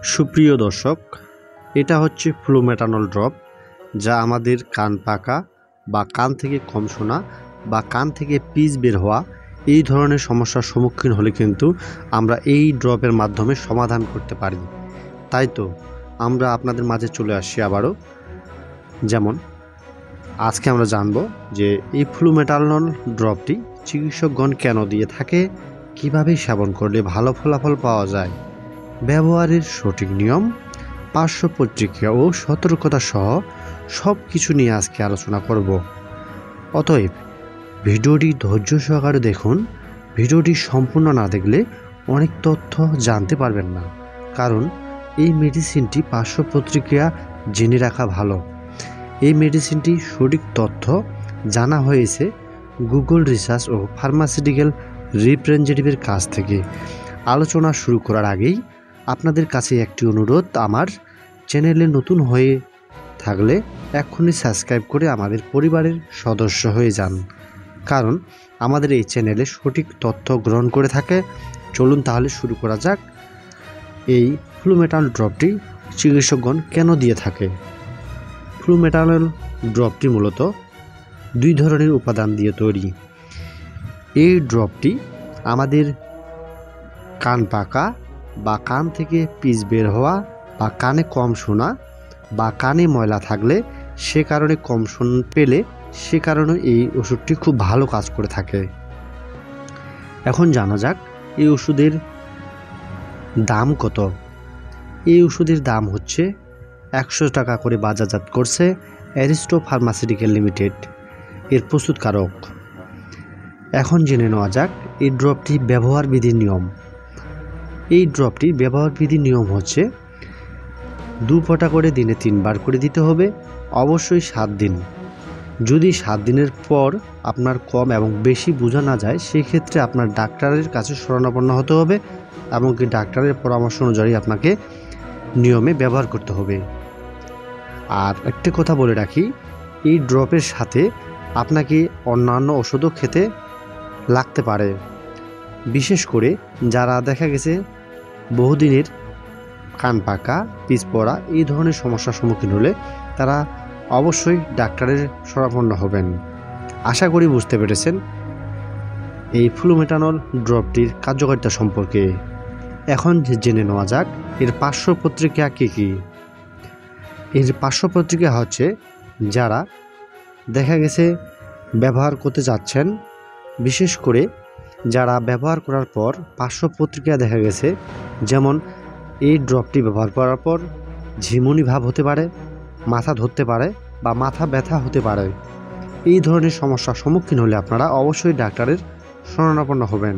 সুপ্রিয় দর্শক, এটা হচ্ছে ফ্লুমেটানল ড্রপ, যা আমাদের কান পাকা বা কান থেকে কম শোনা বা কান থেকে পিচ বের হওয়া এই ধরনের সমস্যার সম্মুখীন হলে কিন্তু আমরা এই ড্রপের মাধ্যমে সমাধান করতে পারি। তাই তো আমরা আপনাদের মাঝে চলে আসছি আবারও। যেমন আজকে আমরা জানব যে এই ফ্লুমেটানল ড্রপটি চিকিৎসকগণ কেন দিয়ে থাকে, কিভাবে সেবন করলে ভালো ফলাফল পাওয়া যায়, ব্যবহারের সঠিক নিয়ম, পার্শ্ব প্রতিক্রিয়া ও সতর্কতা সহ সব কিছু নিয়ে আজকে আলোচনা করব। অতএব ভিডিওটি ধৈর্য সহকারে দেখুন। ভিডিওটি সম্পূর্ণ না দেখলে অনেক তথ্য জানতে পারবেন না, কারণ এই মেডিসিনটি পার্শ্ব প্রতিক্রিয়া জেনে রাখা ভালো। এই মেডিসিনটি সঠিক তথ্য জানা হয়েছে গুগল রিসার্চ ও ফার্মাসিউটিক্যাল রিপ্রেজেন্টেটিভের কাছ থেকে। আলোচনা শুরু করার আগেই আপনাদের কাছে একটি অনুরোধ, আমার চ্যানেলে নতুন হয়ে থাকলে এক্ষুনি সাবস্ক্রাইব করে আমাদের পরিবারের সদস্য হয়ে যান, কারণ আমাদের এই চ্যানেলে সঠিক তথ্য গ্রহণ করে থাকে। চলুন তাহলে শুরু করা যাক। এই ফ্লুমেটানল ড্রপটি চিকিৎসকগণ কেন দিয়ে থাকে? ফ্লুমেটানল ড্রপটি মূলত দুই ধরনের উপাদান দিয়ে তৈরি। এই ড্রপটি আমাদের কান পাকা বা কান থেকে পিচ বের হওয়া বা কানে কম শোনা বা কানে ময়লা থাকলে সে কারণে কম পেলে সে কারণে এই ওষুধটি খুব ভালো কাজ করে থাকে। এখন জানা যাক এই ওষুধের দাম কত। এই ওষুধের দাম হচ্ছে 100 টাকা করে বাজারজাত করছে অ্যারিস্টো ফার্মাসিউটিক্যাল লিমিটেড, এর প্রস্তুতকারক। এখন জেনে নেওয়া যাক এই ড্রপটি ব্যবহার বিধির নিয়ম। এই ড্রপটির ব্যবহার বিধির নিয়ম হচ্ছে 2 ফোঁটা করে দিনে 3 বার করে দিতে হবে, অবশ্যই 7 দিন। যদি 7 দিনের পর আপনার কম এবং বেশি বোঝা না যায়, সেক্ষেত্রে আপনার ডাক্তারের কাছে শরণাপন্ন হতে হবে এবং কি ডাক্তারের পরামর্শ অনুযায়ী আপনাকে নিয়মে ব্যবহার করতে হবে। আর একটা কথা বলে রাখি, এই ড্রপের সাথে আপনাকে অন্যান্য ওষুধও খেতে লাগতে পারে। বিশেষ করে যারা দেখা গেছে বহুদিনের কান পাকা, পিচ পড়া এই ধরনের সমস্যার সম্মুখীন হলে তারা অবশ্যই ডাক্তারের শরণাপন্ন হবেন। আশা করি বুঝতে পেরেছেন এই ফ্লুমেটানল ড্রপটির কার্যকারিতা সম্পর্কে। এখন জেনে নেওয়া যাক এর পার্শ্ব প্রতিক্রিয়া কী কী। এর পার্শ্ব প্রতিক্রিয়া হচ্ছে, যারা দেখা গেছে ব্যবহার করতে যাচ্ছেন, বিশেষ করে যারা ব্যবহার করার পর পার্শ্ব প্রতিক্রিয়া দেখা গেছে, যেমন এই ড্রপটি ব্যবহার করার পর ঝিমুনি ভাব হতে পারে, মাথা ধরতে পারে বা মাথা ব্যথা হতে পারে। এই ধরনের সমস্যার সম্মুখীন হলে আপনারা অবশ্যই ডাক্তারের শরণাপন্ন হবেন।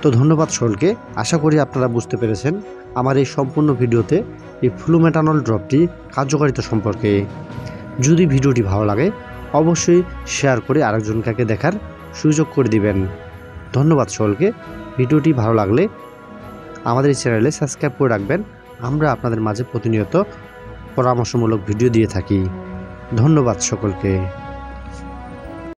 তো ধন্যবাদ সকলকে। আশা করি আপনারা বুঝতে পেরেছেন আমার এই সম্পূর্ণ ভিডিওতে এই ফ্লুমেটানল ড্রপটি কার্যকারিতা সম্পর্কে। যদি ভিডিওটি ভালো লাগে অবশ্যই শেয়ার করে আরেকজনকে দেখার সুযোগ করে দিবেন। ধন্যবাদ সকলকে। ভিডিওটি ভালো লাগলে আমাদের এই চ্যানেলে সাবস্ক্রাইব করে রাখবেন। আমরা আপনাদের মাঝে প্রতিনিয়ত পরামর্শমূলক ভিডিও দিয়ে থাকি। ধন্যবাদ সকলকে।